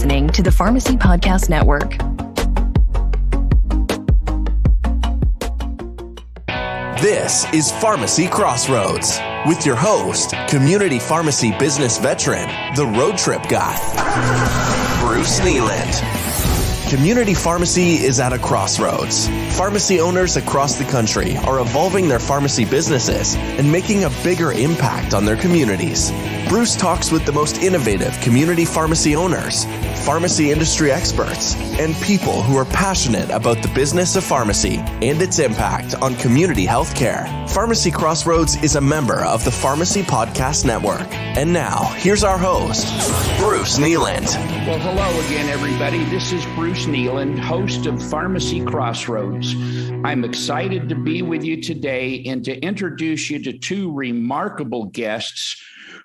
listening to the Pharmacy Podcast Network. This is Pharmacy Crossroads with your host, community pharmacy business veteran, the road trip guy, Bruce Nealand. Community pharmacy is at a crossroads. Pharmacy owners across the country are evolving their pharmacy businesses and making a bigger impact on their communities. Bruce talks with the most innovative community pharmacy owners, pharmacy industry experts, and people who are passionate about the business of pharmacy and its impact on community healthcare. Pharmacy Crossroads is a member of the Pharmacy Podcast Network. And now, here's our host, Bruce Nealand. Well, hello again, everybody. This is Bruce Nealand, host of Pharmacy Crossroads. I'm excited to be with you today and to introduce you to two remarkable guests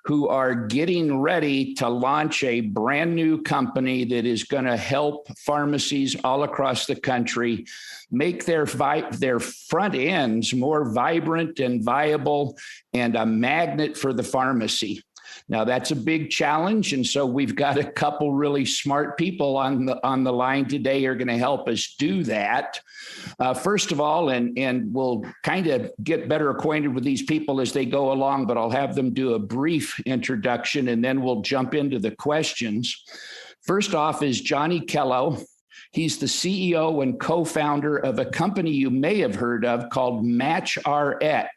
who are getting ready to launch a brand new company that is going to help pharmacies all across the country make their front ends more vibrant and viable and a magnet for the pharmacy. Now, that's a big challenge, and so we've got a couple really smart people on the line today who are going to help us do that. First of all, and we'll kind of get better acquainted with these people as they go along, but I'll have them do a brief introduction, and then we'll jump into the questions. First off is Johnny Kello. He's the CEO and co-founder of a company you may have heard of called MatchRx.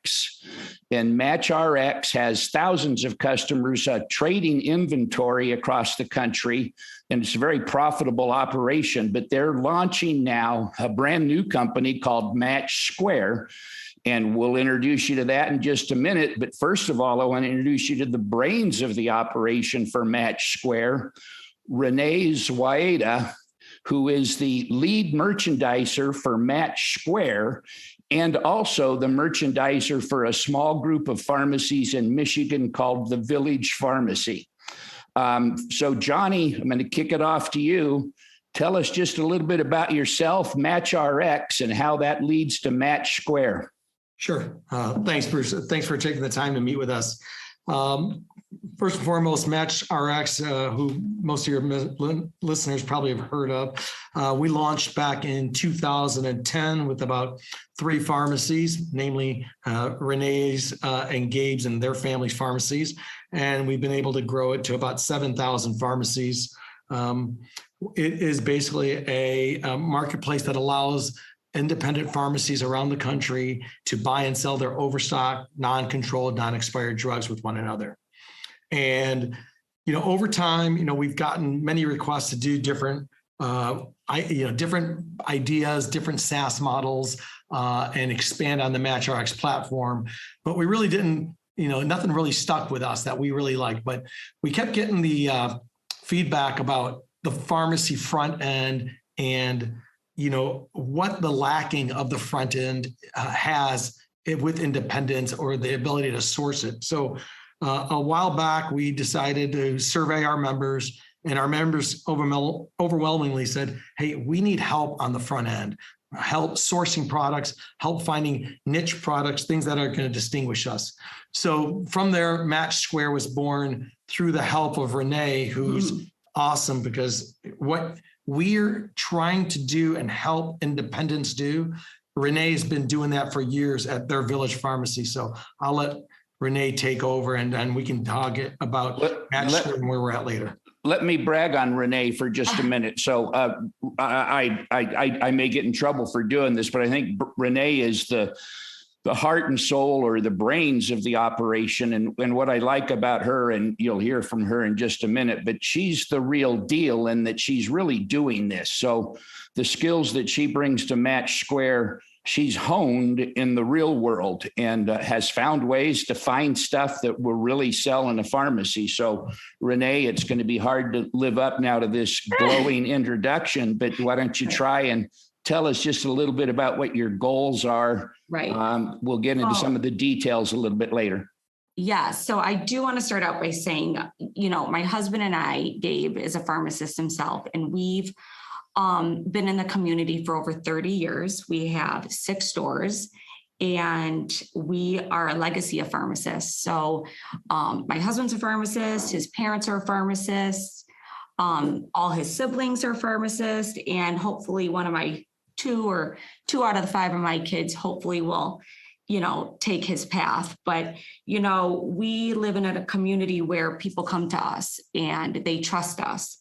And MatchRx has thousands of customers trading inventory across the country, and it's a very profitable operation. But they're launching now a brand new company called Match Square, and we'll introduce you to that in just a minute. But first of all, I want to introduce you to the brains of the operation for Match Square, Renee Zwaida, who is the lead merchandiser for Match Square and also the merchandiser for a small group of pharmacies in Michigan called the Village Pharmacy. So Johnny, I'm going to kick it off to you. Tell us just a little bit about yourself, MatchRx, and how that leads to Match Square. Sure. Thanks, Bruce. Thanks for taking the time to meet with us. First and foremost, MatchRx, who most of your listeners probably have heard of, we launched back in 2010 with about 3 pharmacies, namely Renee's and Gabe's and their family's pharmacies. And we've been able to grow it to about 7,000 pharmacies. It is basically a marketplace that allows independent pharmacies around the country to buy and sell their overstock, non-controlled, non-expired drugs with one another. And, over time, we've gotten many requests to do different, different ideas, different SaaS models, and expand on the MatchRx platform. But we really didn't, nothing really stuck with us that we really liked. But we kept getting the feedback about the pharmacy front end and, what the lacking of the front end has with independence or the ability to source it. So a while back, we decided to survey our members, and our members overwhelmingly said, hey, we need help on the front end, help sourcing products, help finding niche products, things that are going to distinguish us. So from there, Match Square was born through the help of Renee, who's awesome, because what we're trying to do and help independents do, Renee's been doing that for years at their Village Pharmacy. So I'll let Renee take over, and then we can talk about Match Square and where we're at later. Let me brag on Renee for just a minute. So I may get in trouble for doing this, but I think Renee is the heart and soul or the brains of the operation. And what I like about her, and you'll hear from her in just a minute, but she's the real deal in that she's really doing this. So the skills that she brings to Match Square, she's honed in the real world and has found ways to find stuff that will really sell in a pharmacy. So Renee, it's going to be hard to live up now to this glowing introduction, but why don't you try and tell us just a little bit about what your goals are. Right. We'll get into some of the details a little bit later. Yeah. So I do want to start out by saying, my husband and I, Gabe, is a pharmacist himself, and we've been in the community for over 30 years. We have 6 stores, and we are a legacy of pharmacists. So my husband's a pharmacist, his parents are pharmacists. All his siblings are pharmacists, and hopefully one of my two out of the five of my kids hopefully will, take his path. But, we live in a community where people come to us and they trust us.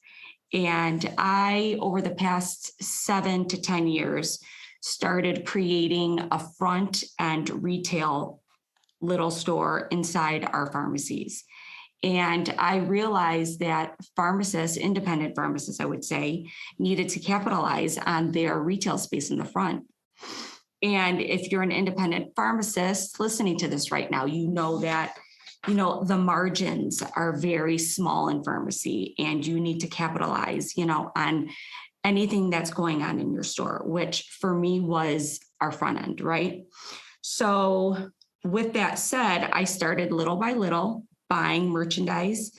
And I, over the past 7 to 10 years, started creating a front end retail little store inside our pharmacies. And I realized that pharmacists, independent pharmacists, I would say, needed to capitalize on their retail space in the front. And if you're an independent pharmacist listening to this right now, you know that, the margins are very small in pharmacy, and you need to capitalize, on anything that's going on in your store, which for me was our front end, right? So with that said, I started little by little buying merchandise,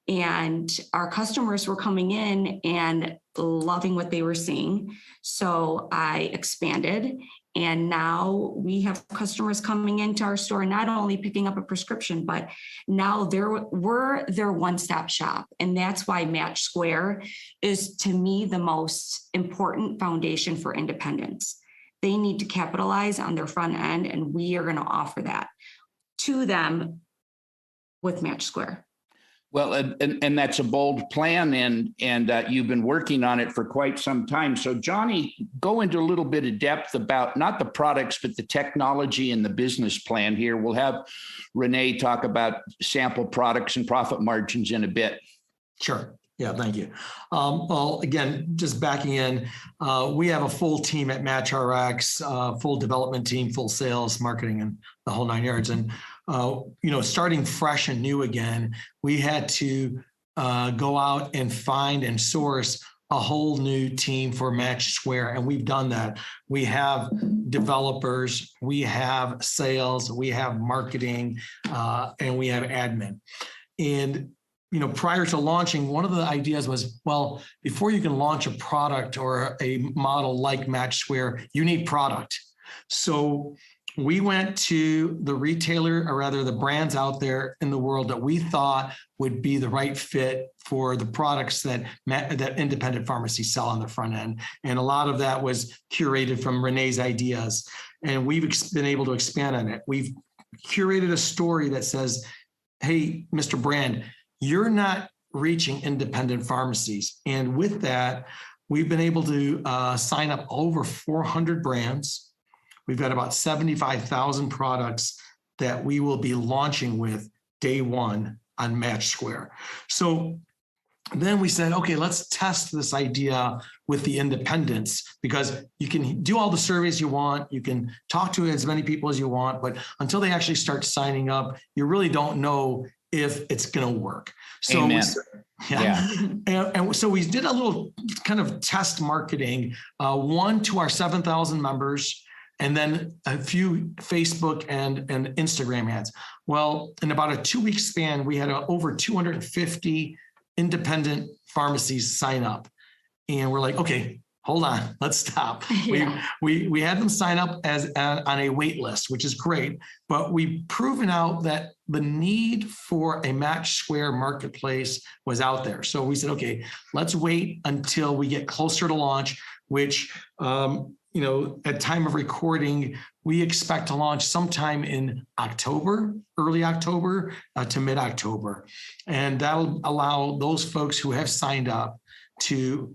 and our customers were coming in and loving what they were seeing. So I expanded, and now we have customers coming into our store, not only picking up a prescription, but now we're their one-stop shop. And that's why Match Square is, to me, the most important foundation for independence. They need to capitalize on their front end, and we are going to offer that to them with Match Square. Well, and that's a bold plan, and you've been working on it for quite some time. So, Johnny, go into a little bit of depth about not the products, but the technology and the business plan here. We'll have Renee talk about sample products and profit margins in a bit. Sure. Yeah, thank you. Well, again, just backing in, we have a full team at MatchRx, full development team, full sales, marketing, and the whole 9 yards. And starting fresh and new again, we had to go out and find and source a whole new team for Match Square. And we've done that. We have developers, we have sales, we have marketing, and we have admin. And prior to launching, one of the ideas was, well, before you can launch a product or a model like Match Square, you need product. So we went to the retailer, or rather the brands out there in the world that we thought would be the right fit for the products that independent pharmacies sell on the front end. And a lot of that was curated from Renee's ideas. And we've been able to expand on it. We've curated a story that says, hey, Mr. Brand, you're not reaching independent pharmacies. And with that, we've been able to sign up over 400 brands. We've got about 75,000 products that we will be launching with day one on Match Square. So then we said, okay, let's test this idea with the independents, because you can do all the surveys you want, you can talk to as many people as you want, but until they actually start signing up, you really don't know if it's going to work. So, and so we did a little kind of test marketing, one to our 7,000 members, and then a few Facebook and Instagram ads. Well, in about a 2-week span, we had over 250 independent pharmacies sign up. And we're like, okay, hold on, let's stop. Yeah. We had them sign up as on a wait list, which is great, but we've proven out that the need for a Match Square marketplace was out there. So we said, okay, let's wait until we get closer to launch, which, at time of recording, we expect to launch sometime in October, early October to mid-October. And that'll allow those folks who have signed up to,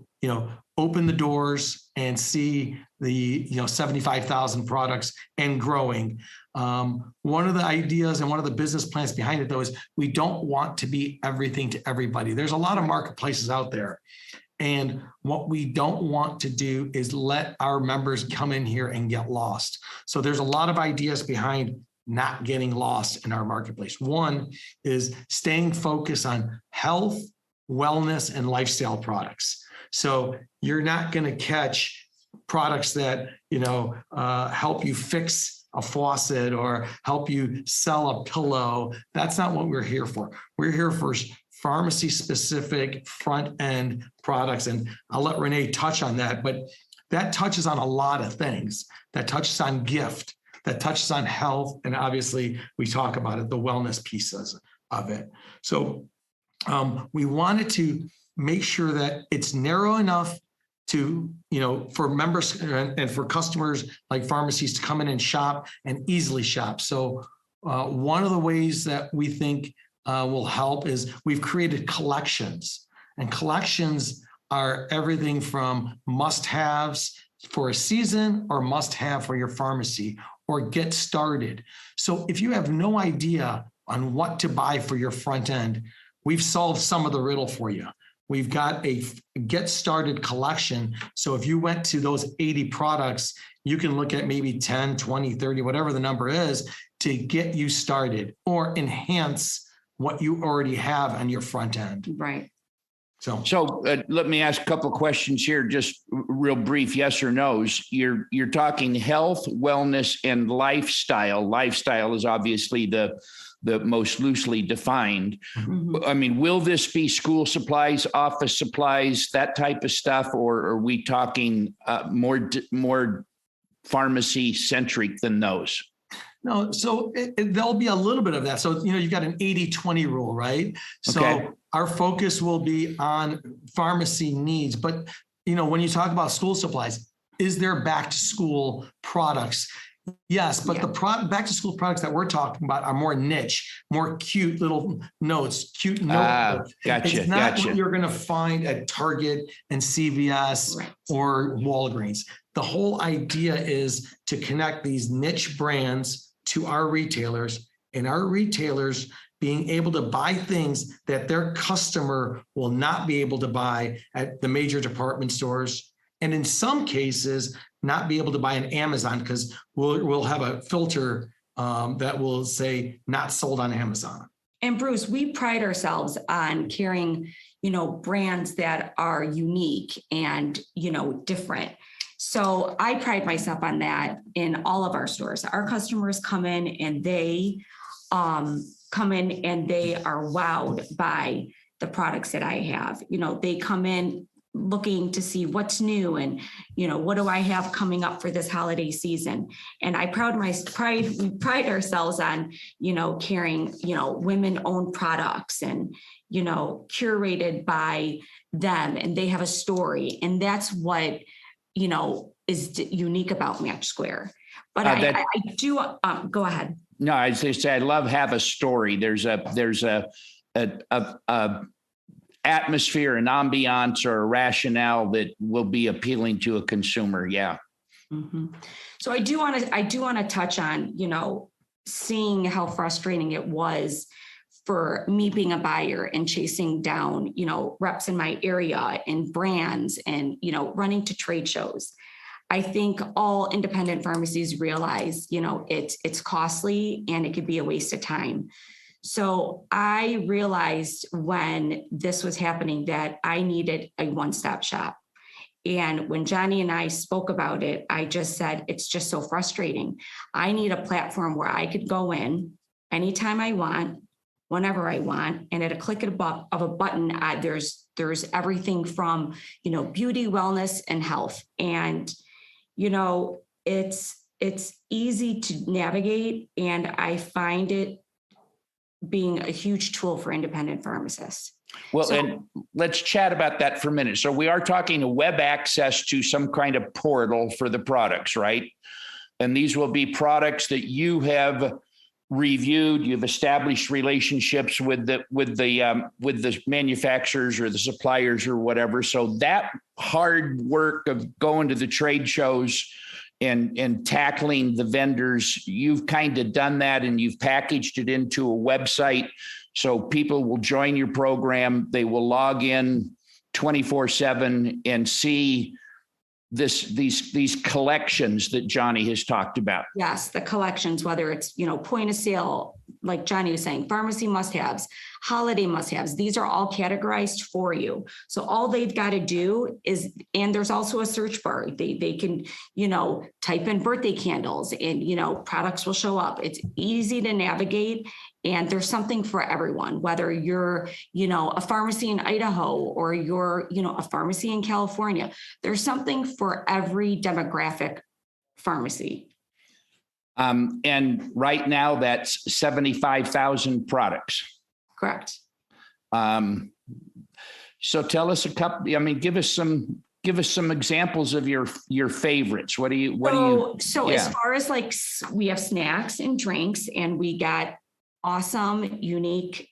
open the doors and see the 75,000 products and growing. One of the ideas and one of the business plans behind it, though, is we don't want to be everything to everybody. There's a lot of marketplaces out there. And what we don't want to do is let our members come in here and get lost. So there's a lot of ideas behind not getting lost in our marketplace. One is staying focused on health, wellness, and lifestyle products. So you're not going to catch products that, help you fix a faucet or help you sell a pillow. That's not what we're here for. We're here for pharmacy specific front end products. And I'll let Renee touch on that, but that touches on a lot of things. That touches on gift, that touches on health. And obviously we talk about it, the wellness pieces of it. So we wanted to make sure that it's narrow enough to, for members and for customers like pharmacies to come in and shop and easily shop. So one of the ways that we think will help is we've created collections, and collections are everything from must-haves for a season or must-have for your pharmacy or get started. So if you have no idea on what to buy for your front end, we've solved some of the riddle for you. We've got a get started collection. So if you went to those 80 products, you can look at maybe 10, 20, 30, whatever the number is to get you started or enhance what you already have on your front end. Right. So let me ask a couple of questions here, just real brief, yes or no's. You're talking health, wellness, and lifestyle. Lifestyle is obviously the most loosely defined. Mm-hmm. I mean, will this be school supplies, office supplies, that type of stuff, or are we talking more pharmacy centric than those? No, so there'll be a little bit of that. So, you've got an 80-20 rule, right? So okay. Our focus will be on pharmacy needs. But, when you talk about school supplies, is there back to school products? Yes, but the back to school products that we're talking about are more niche, more cute little notes, cute notebooks. Gotcha. It's not what you're going to find at Target and CVS or Walgreens. The whole idea is to connect these niche brands to our retailers, and our retailers being able to buy things that their customer will not be able to buy at the major department stores. And in some cases, not be able to buy on Amazon because we'll have a filter that will say not sold on Amazon. And Bruce, we pride ourselves on carrying, brands that are unique and, different. So I pride myself on that in all of our stores. Our customers come in and they are wowed by the products that I have. They come in looking to see what's new and, what do I have coming up for this holiday season? And we pride ourselves on, carrying, women-owned products and, curated by them, and they have a story. And that's what, is unique about Match Square. But I do, go ahead. No, I just say I love have a story. There's a atmosphere, an ambiance, or a rationale that will be appealing to a consumer. Yeah. Mm-hmm. So I do want to touch on, seeing how frustrating it was for me being a buyer and chasing down, reps in my area and brands and, running to trade shows. I think all independent pharmacies realize, it's costly and it could be a waste of time. So I realized when this was happening that I needed a one-stop shop. And when Johnny and I spoke about it, I just said, it's just so frustrating. I need a platform where I could go in anytime I want, whenever I want, and at a click of a button, there's everything from, beauty, wellness, and health. And, it's easy to navigate, and I find it being a huge tool for independent pharmacists. Well, and let's chat about that for a minute. So we are talking a web access to some kind of portal for the products, right? And these will be products that you have reviewed, you've established relationships with the manufacturers or the suppliers or whatever. So that hard work of going to the trade shows and tackling the vendors, you've kind of done that, and you've packaged it into a website. So people will join your program. They will log in 24/7 and see these collections that Johnny has talked about. Yes, the collections, whether it's, point of sale, like Johnny was saying, pharmacy must-haves, holiday must-haves, these are all categorized for you. So all they've got to do is, and there's also a search bar. They can, type in birthday candles and, products will show up. It's easy to navigate. And there's something for everyone, whether you're, a pharmacy in Idaho or you're, a pharmacy in California. There's something for every demographic pharmacy. And right now that's 75,000 products. Correct. So tell us a couple, I mean, give us some examples of your favorites. What do you? So as far as like, we have snacks and drinks, and we got awesome, unique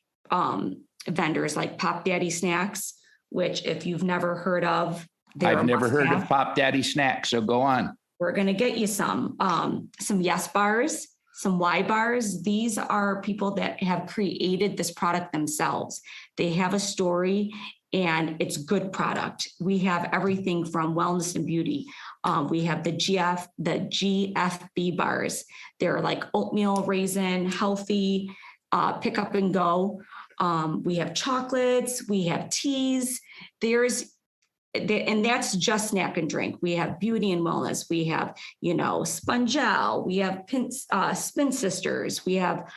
vendors like Pop Daddy Snacks, which if you've never heard of, I've never heard of Pop Daddy Snacks. So go on. We're going to get you some Yes bars, some Y bars. These are people that have created this product themselves. They have a story, and it's good product. We have everything from wellness and beauty. We have the GFB bars. They're like oatmeal, raisin, healthy, pick up and go. We have chocolates, we have teas. And that's just snack and drink. We have beauty and wellness. We have, Spongel. We have Spin Sisters. We have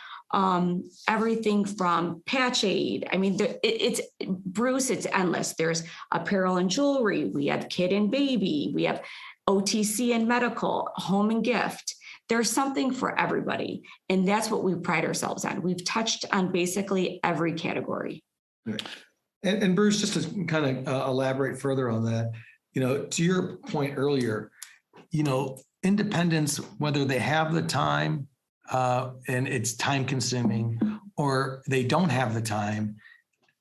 everything from Patch Aid. I mean, it's Bruce, it's endless. There's apparel and jewelry. We have kid and baby. We have OTC and medical, home and gift. There's something for everybody. And that's what we pride ourselves on. We've touched on basically every category. Right. And Bruce, just to kind of elaborate further on that, to your point earlier, independents, whether they have the time and it's time consuming, or they don't have the time,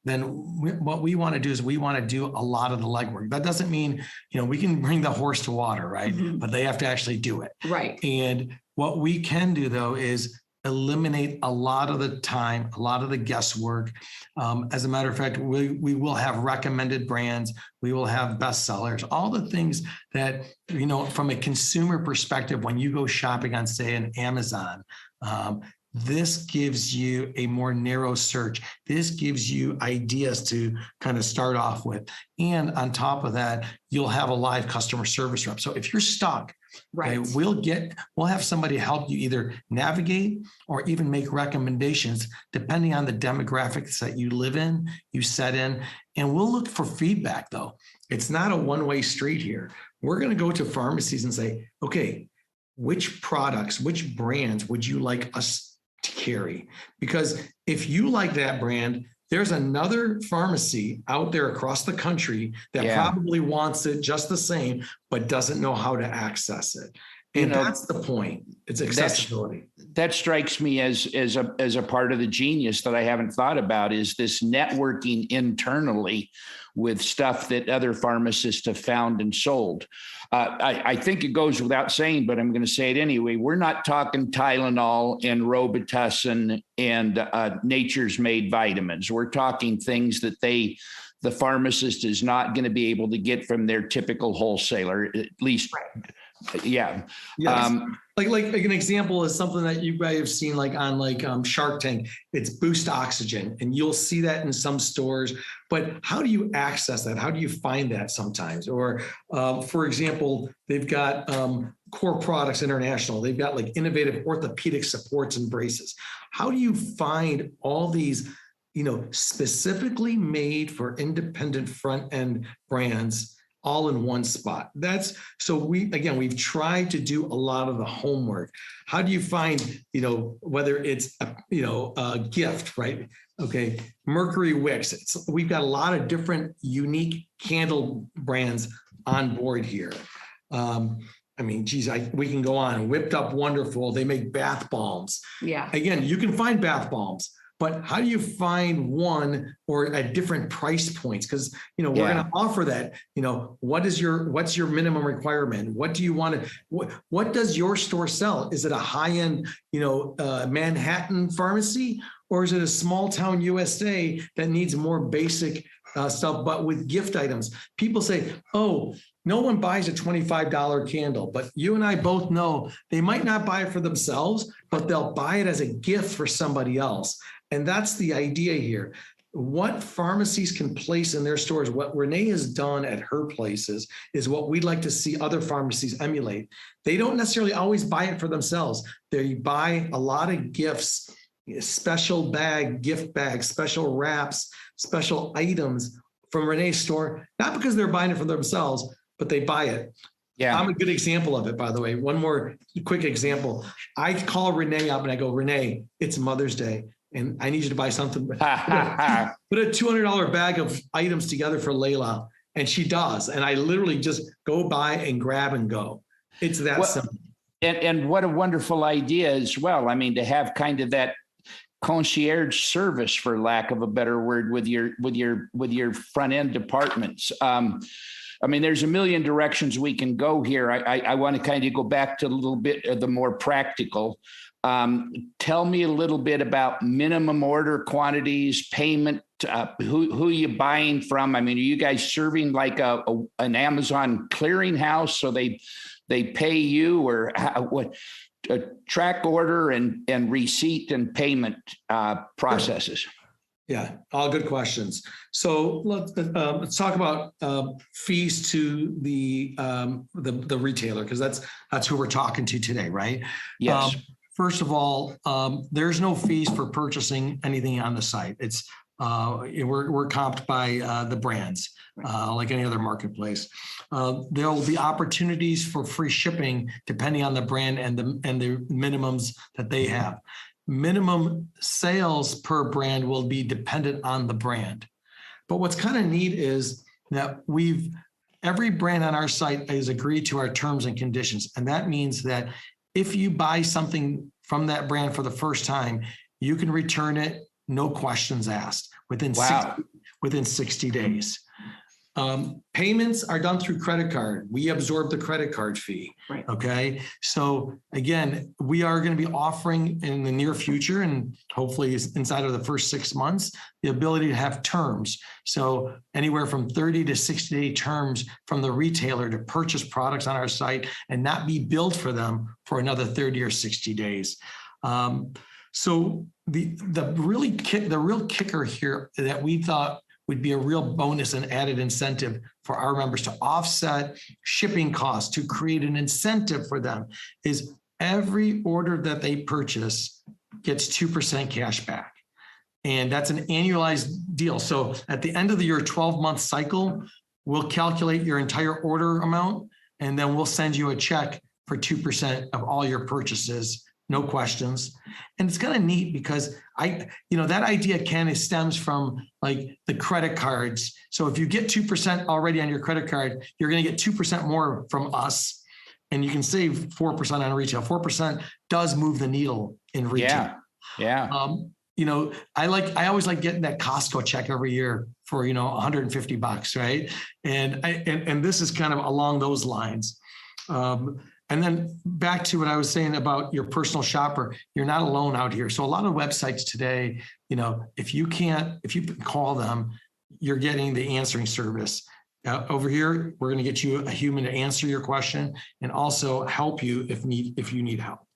then what we want to do is we want to do a lot of the legwork. That doesn't mean, we can bring the horse to water, right? Mm-hmm. But they have to actually do it. Right. And what we can do though is eliminate a lot of the time, a lot of the guesswork. As a matter of fact, we will have recommended brands, we will have bestsellers, all the things that, from a consumer perspective, when you go shopping on, say, an Amazon, this gives you a more narrow search. This gives you ideas to kind of start off with. And on top of that, you'll have a live customer service rep. So if you're stuck, right, okay, we'll have somebody help you either navigate or even make recommendations depending on the demographics that you live in, you set in. And we'll look for feedback though. It's not a one-way street here. We're going to go to pharmacies and say, okay, which products, which brands would you like us to carry? Because if you like that brand, there's another pharmacy out there across the country that probably wants it just the same, but doesn't know how to access it. And that's the point. It's accessibility. That strikes me as a part of the genius that I haven't thought about, is this networking internally with stuff that other pharmacists have found and sold. I think it goes without saying, but I'm going to say it anyway. We're not talking Tylenol and Robitussin and Nature's Made vitamins. We're talking things that the pharmacist is not going to be able to get from their typical wholesaler, at least. Right. Yeah. Yes. Like an example is something that you guys have seen on Shark Tank. It's Boost Oxygen, and you'll see that in some stores. But how do you access that? How do you find that sometimes? Or, for example, they've got Core Products International. They've got like innovative orthopedic supports and braces. How do you find all these, specifically made for independent front end brands all in one spot? We've tried to do a lot of the homework. How do you find, whether it's a gift, right? Okay, Mercury Wicks. We've got a lot of different unique candle brands on board here. We can go on. Whipped Up Wonderful. They make bath bombs. Yeah. Again, you can find bath bombs, but how do you find one or at different price points? Because, we're going to offer that, what's your minimum requirement? What do you want to, what does your store sell? Is it a high-end, Manhattan pharmacy, or is it a small town USA that needs more basic stuff, but with gift items? People say, oh, no one buys a $25 candle, but you and I both know they might not buy it for themselves, but they'll buy it as a gift for somebody else. And that's the idea here. What pharmacies can place in their stores, what Renee has done at her places, is what we'd like to see other pharmacies emulate. They don't necessarily always buy it for themselves. They buy a lot of gifts, special gift bags, special wraps, special items from Renee's store, not because they're buying it for themselves, but they buy it. Yeah, I'm a good example of it, by the way. One more quick example. I call Renee up and I go, Renee, it's Mother's Day. and I need you to buy something. Put a $200 bag of items together for Layla, and she does. And I literally just go by and grab and go. It's that simple. And what a wonderful idea as well. I mean, to have kind of that concierge service, for lack of a better word, with your front end departments. I mean, there's a million directions we can go here. I want to kind of go back to a little bit of the more practical. Tell me a little bit about minimum order quantities, payment, who you buying from? I mean, are you guys serving like an Amazon clearinghouse, so they pay you, or what? Track order and receipt and payment processes. Yeah, all good questions. So let's talk about fees to the retailer, because that's who we're talking to today, right? Yes. First of all, there's no fees for purchasing anything on the site. It's we're comped by the brands, like any other marketplace. There will be opportunities for free shipping depending on the brand and the minimums that they have. Minimum sales per brand will be dependent on the brand. But what's kind of neat is that every brand on our site has agreed to our terms and conditions. And that means that if you buy something from that brand for the first time, you can return it, no questions asked, within 60 days. Payments are done through credit card. We absorb the credit card fee. Right. Okay. So again, we are going to be offering in the near future, and hopefully inside of the first 6 months, the ability to have terms. So anywhere from 30 to 60-day terms from the retailer to purchase products on our site and not be billed for them for another 30 or 60 days. So the real kicker here that we thought would be a real bonus and added incentive for our members to offset shipping costs, to create an incentive for them, is every order that they purchase gets 2% cash back. And that's an annualized deal. So at the end of your 12-month cycle, we'll calculate your entire order amount, and then we'll send you a check for 2% of all your purchases. No questions. And it's kind of neat because that idea kind of stems from like the credit cards. So if you get 2% already on your credit card, you're going to get 2% more from us, and you can save 4% on retail. 4% does move the needle in retail. Yeah. I always like getting that Costco check every year for, $150, right? And this is kind of along those lines. And then back to what I was saying about your personal shopper, you're not alone out here. So a lot of websites today, if you call them, you're getting the answering service. Over here, we're going to get you a human to answer your question and also help you if you need help.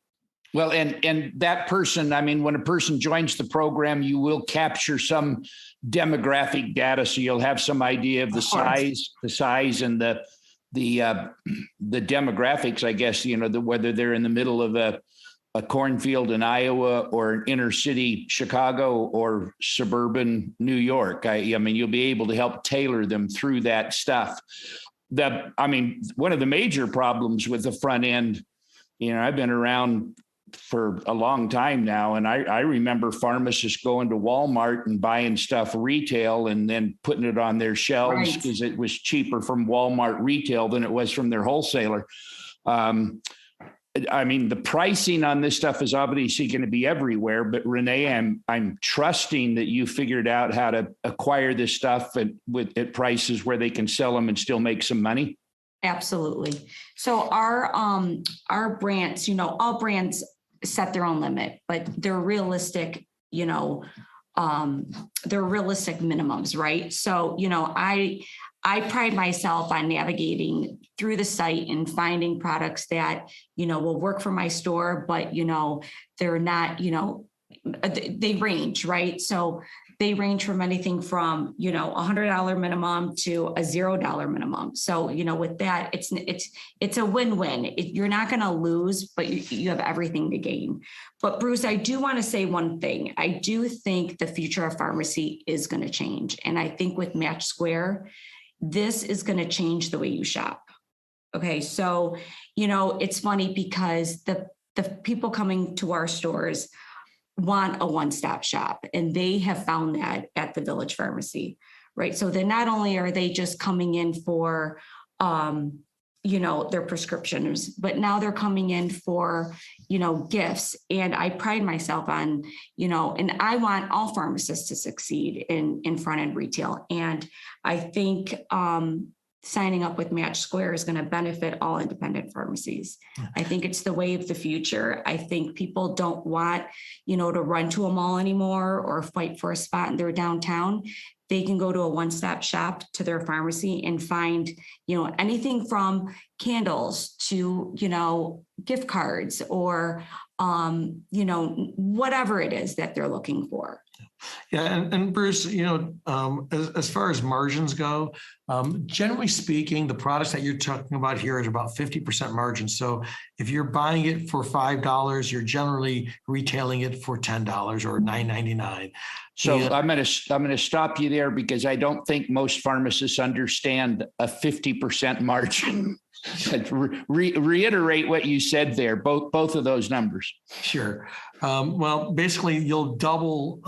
Well, and that person, I mean, when a person joins the program, you will capture some demographic data. So you'll have some idea of the size and the demographics, I guess, whether they're in the middle of a cornfield in Iowa or inner city Chicago or suburban New York. I mean, you'll be able to help tailor them through that stuff. One of the major problems with the front end, I've been around for a long time now. And I remember pharmacists going to Walmart and buying stuff retail and then putting it on their shelves because it was cheaper from Walmart retail than it was from their wholesaler. The pricing on this stuff is obviously going to be everywhere, but Renee, I'm trusting that you figured out how to acquire this stuff at prices where they can sell them and still make some money. Absolutely. So our brands, all brands set their own limit, but they're realistic, they're realistic minimums, right? So, I pride myself on navigating through the site and finding products that, will work for my store, but, they're not, they range, right? So they range from anything from, $100 minimum to a $0 minimum. So, with that, it's a win-win. You're not going to lose, but you have everything to gain. But Bruce, I do want to say one thing. I do think the future of pharmacy is going to change. And I think with Match Square, this is going to change the way you shop. Okay. So, it's funny because the people coming to our stores want a one-stop shop, and they have found that at the Village Pharmacy, right? So then not only are they just coming in for, their prescriptions, but now they're coming in for, gifts. And I pride myself on, and I want all pharmacists to succeed in front-end retail. And I think signing up with Match Square is going to benefit all independent pharmacies. I think it's the way of the future. I think people don't want, to run to a mall anymore or fight for a spot in their downtown. They can go to a one-stop shop to their pharmacy and find, anything from candles to, gift cards or, whatever it is that they're looking for. Yeah, and Bruce, as far as margins go, generally speaking, the products that you're talking about here is about 50% margin. So if you're buying it for $5, you're generally retailing it for $10 or $9.99. So I'm going to stop you there because I don't think most pharmacists understand a 50% margin. Reiterate what you said there, both of those numbers. Sure. Well, basically, you'll double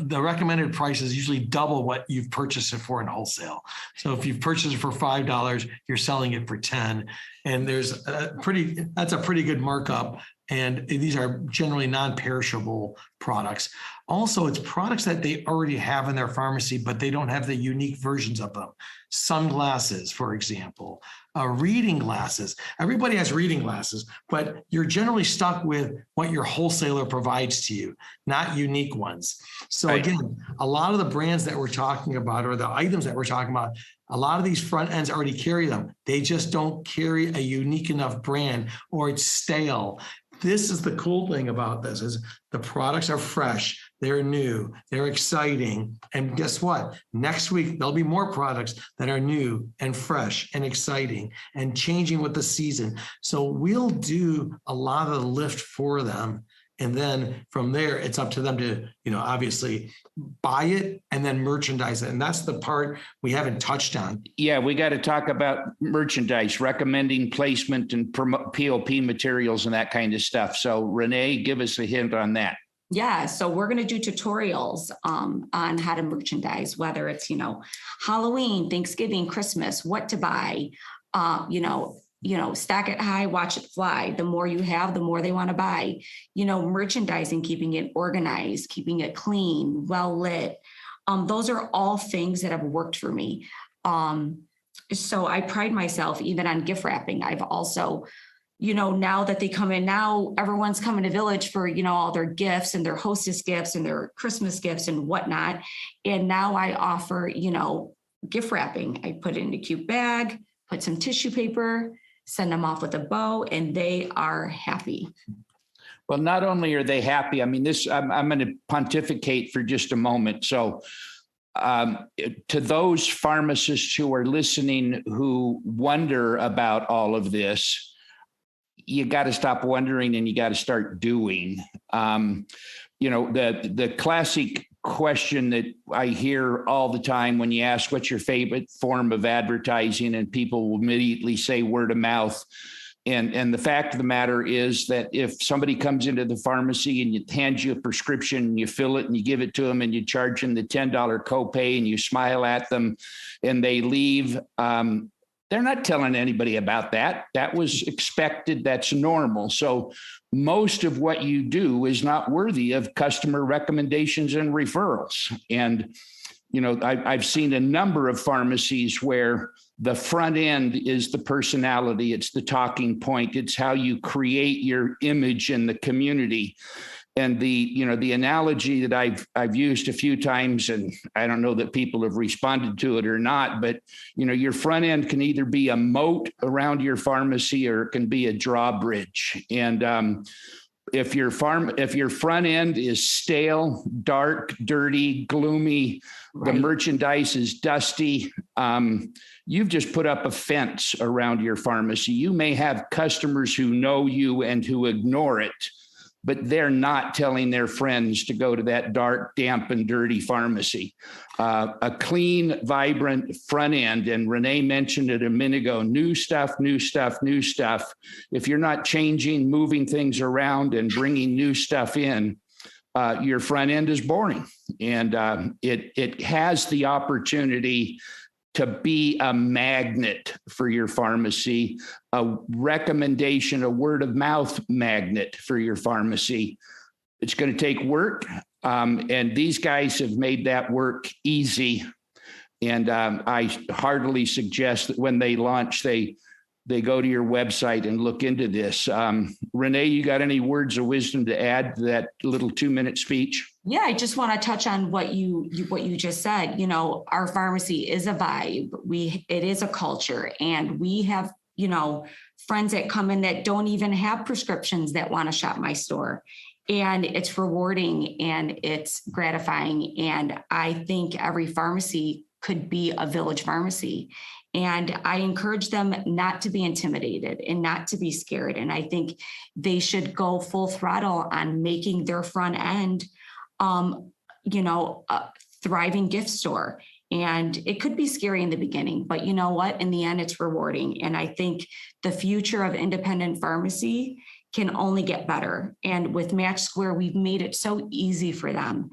the recommended price is usually double what you've purchased it for in wholesale. So if you've purchased it for $5, you're selling it for $10, and that's a pretty good markup. And these are generally non-perishable products. Also, it's products that they already have in their pharmacy, but they don't have the unique versions of them. Sunglasses, for example, reading glasses. Everybody has reading glasses, but you're generally stuck with what your wholesaler provides to you, not unique ones. So again, a lot of the brands that we're talking about or the items that we're talking about, a lot of these front ends already carry them. They just don't carry a unique enough brand, or it's stale. This is the cool thing about this is the products are fresh, they're new, they're exciting. And guess what? Next week, there'll be more products that are new and fresh and exciting and changing with the season. So we'll do a lot of the lift for them. And then from there, it's up to them to, obviously buy it and then merchandise it. And that's the part we haven't touched on. Yeah, we got to talk about merchandise, recommending placement and POP materials and that kind of stuff. So Renee, give us a hint on that. Yeah, so we're going to do tutorials on how to merchandise, whether it's, Halloween, Thanksgiving, Christmas, what to buy, stack it high, watch it fly. The more you have, the more they want to buy, merchandising, keeping it organized, keeping it clean, well lit. Those are all things that have worked for me. So I pride myself even on gift wrapping. I've also, now that they come in, now everyone's coming to Village for, all their gifts and their hostess gifts and their Christmas gifts and whatnot. And now I offer, gift wrapping. I put it in a cute bag, put some tissue paper, send them off with a bow, and they are happy. Well, not only are they happy, I mean, I'm going to pontificate for just a moment. So to those pharmacists who are listening, who wonder about all of this, you got to stop wondering and you got to start doing. The classic question that I hear all the time when you ask what's your favorite form of advertising, and people will immediately say word of mouth. And the fact of the matter is that if somebody comes into the pharmacy and you hands you a prescription and you fill it and you give it to them and you charge them the $10 copay and you smile at them and they leave, they're not telling anybody about that. That was expected. That's normal. So most of what you do is not worthy of customer recommendations and referrals. And, I've seen a number of pharmacies where the front end is the personality. It's the talking point. It's how you create your image in the community. And the analogy that I've used a few times, and I don't know that people have responded to it or not, but your front end can either be a moat around your pharmacy or it can be a drawbridge. And if your front end is stale, dark, dirty, gloomy, right, the merchandise is dusty, you've just put up a fence around your pharmacy. You may have customers who know you and who ignore it, but they're not telling their friends to go to that dark, damp, and dirty pharmacy. A clean, vibrant front end, and Renee mentioned it a minute ago, new stuff, new stuff, new stuff. If you're not changing, moving things around and bringing new stuff in, your front end is boring, and it has the opportunity to be a magnet for your pharmacy, a recommendation, a word of mouth magnet for your pharmacy. It's going to take work, and these guys have made that work easy. And I heartily suggest that when they launch, they go to your website and look into this. Renee, you got any words of wisdom to add to that little 2-minute speech? Yeah, I just want to touch on what you just said. You know, our pharmacy is a vibe. It is a culture, and we have, you know, friends that come in that don't even have prescriptions that want to shop my store. And it's rewarding and it's gratifying. And I think every pharmacy could be a village pharmacy. And I encourage them not to be intimidated and not to be scared. And I think they should go full throttle on making their front end, a thriving gift store. And it could be scary in the beginning, but you know what? In the end, it's rewarding. And I think the future of independent pharmacy can only get better. And with Match Square, we've made it so easy for them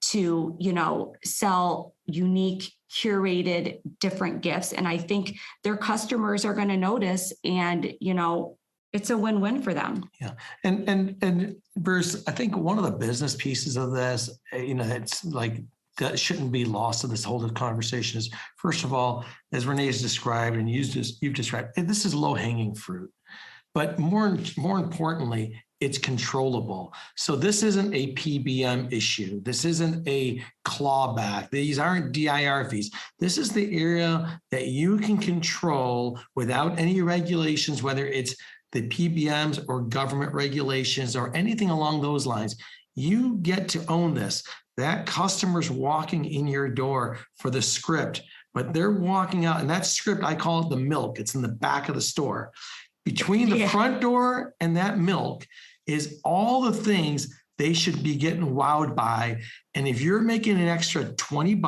to, you know, sell unique, curated, different gifts. And I think their customers are going to notice, and, you know, it's a win-win for them. Yeah. And Bruce, I think one of the business pieces of this, it's like, that shouldn't be lost in this whole conversation is, first of all, as Renee has described and you've described, this is low-hanging fruit. But more importantly, it's controllable. So this isn't a PBM issue. This isn't a clawback. These aren't DIR fees. This is the area that you can control without any regulations, whether it's the PBMs or government regulations or anything along those lines. You get to own this. That customer's walking in your door for the script, but they're walking out, and that script, I call it the milk. It's in the back of the store. Between the front door and that milk is all the things they should be getting wowed by. And if you're making an extra $20,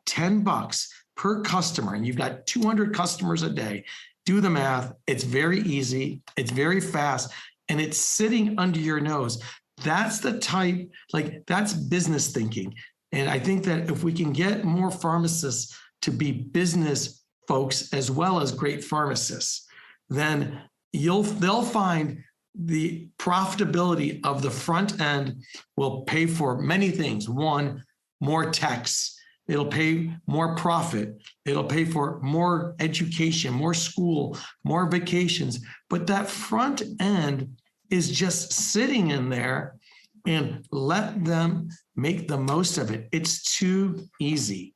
$10 per customer, and you've got 200 customers a day, do the math. It's very easy. It's very fast, and it's sitting under your nose. That's the type, that's business thinking. And I think that if we can get more pharmacists to be business folks as well as great pharmacists, then they'll find the profitability of the front end will pay for many things. One, more techs. It'll pay more profit. It'll pay for more education, more school, more vacations. But that front end is just sitting in there, and let them make the most of it. It's too easy.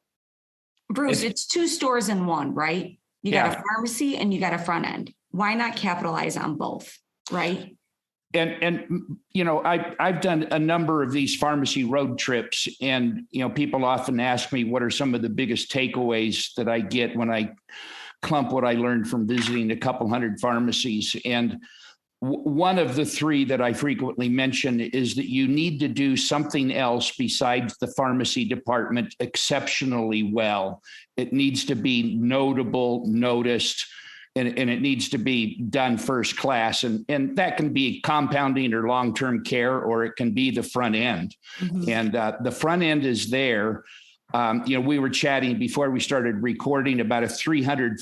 Bruce, it's two stores in one, right? You got a pharmacy and you got a front end. Why not capitalize on both, right? And you know, I've done a number of these pharmacy road trips, and you know, people often ask me what are some of the biggest takeaways that I get when I clump what I learned from visiting a couple hundred pharmacies. And one of the three that I frequently mention is that you need to do something else besides the pharmacy department exceptionally well. It needs to be notable, noticed, and it needs to be done first class. And that can be compounding or long-term care, or it can be the front end. Mm-hmm. And the front end is there. We were chatting before we started recording about a 300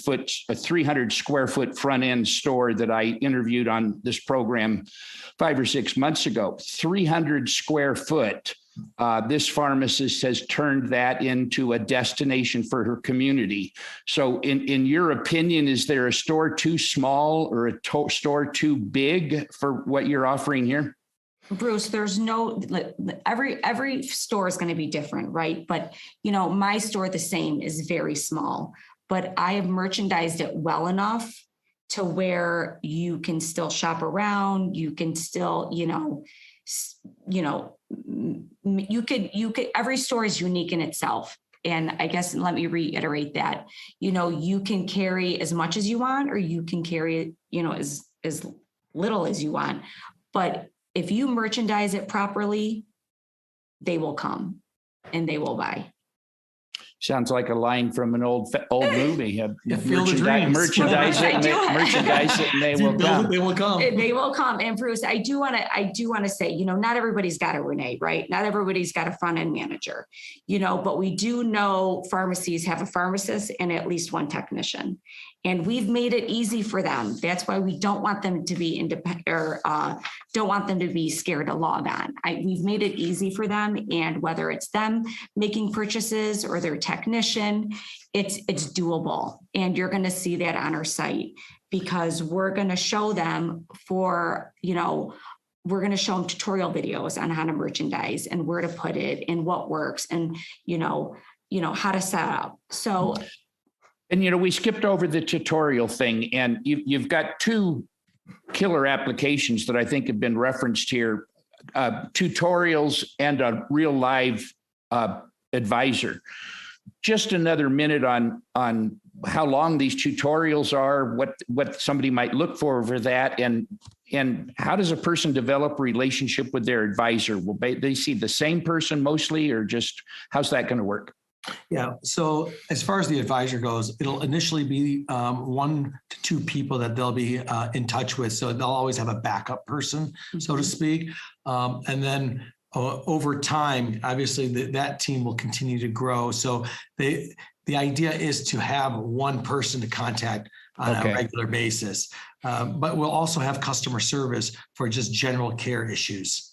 square foot front end store that I interviewed on this program 5 or 6 months ago. 300 square foot. This pharmacist has turned that into a destination for her community. So in your opinion, is there a store too small or a store too big for what you're offering here? Bruce, there's no, every store is going to be different, right? But, you know, my store, the same, is very small, but I have merchandised it well enough to where you can still shop around. You can still, every store is unique in itself. And I guess, let me reiterate that, you can carry as much as you want, or you can carry, as little as you want, but if you merchandise it properly, they will come and they will buy. Sounds like a line from an old movie. Field of Dreams. Merchandise it, and they will come. They will come. They will come. And Bruce, I do want to say, not everybody's got a Renee, right? Not everybody's got a front end manager, but we do know pharmacies have a pharmacist and at least one technician. And we've made it easy for them. That's why we don't want them to be independent or don't want them to be scared to log on. We've made it easy for them. And whether it's them making purchases or their technician, it's doable. And you're going to see that on our site because we're going to show them we're going to show them tutorial videos on how to merchandise and where to put it and what works and, how to set up. So. And, we skipped over the tutorial thing, and you've got two killer applications that I think have been referenced here, tutorials and a real live advisor. Just another minute on how long these tutorials are, what somebody might look for that, and how does a person develop a relationship with their advisor? Will they see the same person mostly, or just how's that going to work? Yeah. So as far as the advisor goes, it'll initially be 1 to 2 people that they'll be in touch with. So they'll always have a backup person, so to speak. And then over time, obviously that team will continue to grow. So the idea is to have one person to contact on a regular basis. But we'll also have customer service for just general care issues.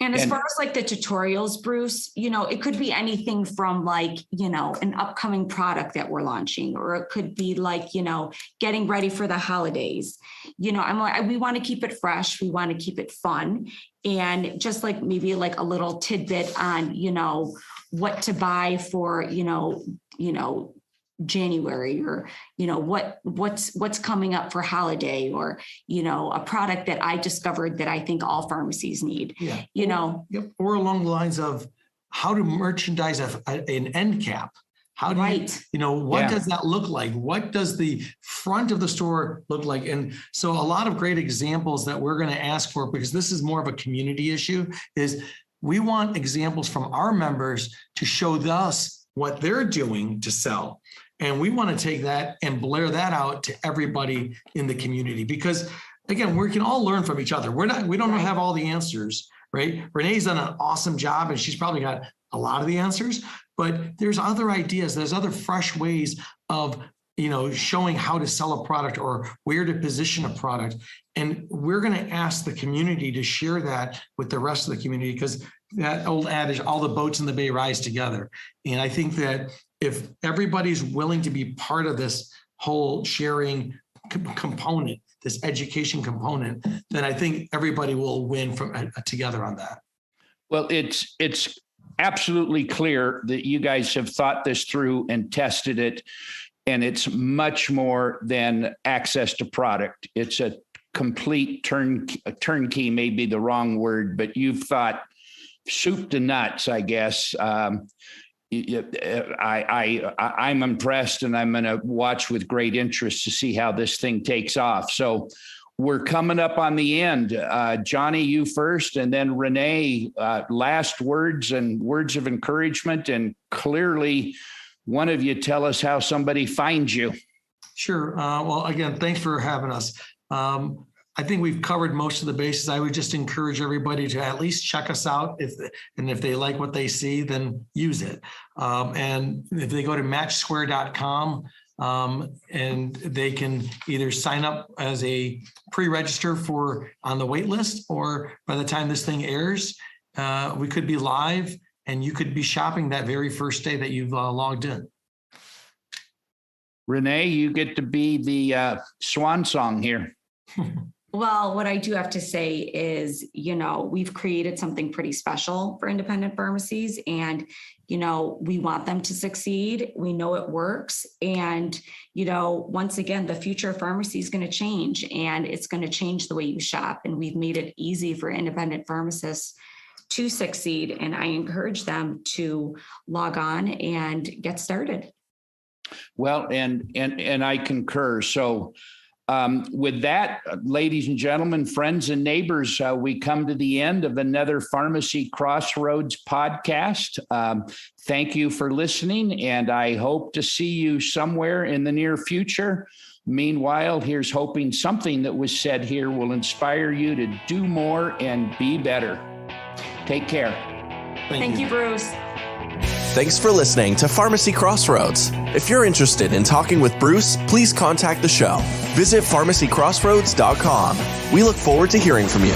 And as far as like the tutorials, Bruce, it could be anything from like, an upcoming product that we're launching, or it could be like, getting ready for the holidays. We want to keep it fresh. We want to keep it fun. And just like maybe like a little tidbit on, what to buy for, January, or what's coming up for holiday, or a product that I discovered that I think all pharmacies need. Yep. Or along the lines of how to merchandise an end cap. How do what does that look like? What does the front of the store look like? And so a lot of great examples that we're going to ask for, because this is more of a community issue, is we want examples from our members to show us what they're doing to sell. And we want to take that and blare that out to everybody in the community, because again, we can all learn from each other. We don't have all the answers, right? Renee's done an awesome job and she's probably got a lot of the answers, but there's other ideas. There's other fresh ways of, showing how to sell a product or where to position a product. And we're going to ask the community to share that with the rest of the community, because that old adage, all the boats in the bay rise together. And I think that if everybody's willing to be part of this whole sharing component, this education component, then I think everybody will win from together on that. Well, it's absolutely clear that you guys have thought this through and tested it, and it's much more than access to product. It's a complete turnkey, may be the wrong word, but you've thought soup to nuts, I guess. I'm impressed, and I'm going to watch with great interest to see how this thing takes off. So we're coming up on the end. Johnny, you first, and then Renee, last words and words of encouragement. And clearly, one of you tell us how somebody finds you. Sure. Well, again, thanks for having us. I think we've covered most of the bases. I would just encourage everybody to at least check us out. If they like what they see, then use it. And if they go to matchsquare.com, and they can either sign up as a pre-register on the wait list, or by the time this thing airs, we could be live and you could be shopping that very first day that you've logged in. Renee, you get to be the swan song here. Well, what I do have to say is, we've created something pretty special for independent pharmacies, and, we want them to succeed. We know it works. And, once again, the future of pharmacy is going to change, and it's going to change the way you shop. And we've made it easy for independent pharmacists to succeed. And I encourage them to log on and get started. Well, and I concur. So With that, ladies and gentlemen, friends and neighbors, we come to the end of another Pharmacy Crossroads podcast. Thank you for listening, and I hope to see you somewhere in the near future. Meanwhile, here's hoping something that was said here will inspire you to do more and be better. Take care. Thank you, Bruce. Thanks for listening to Pharmacy Crossroads. If you're interested in talking with Bruce, please contact the show. Visit pharmacycrossroads.com. We look forward to hearing from you.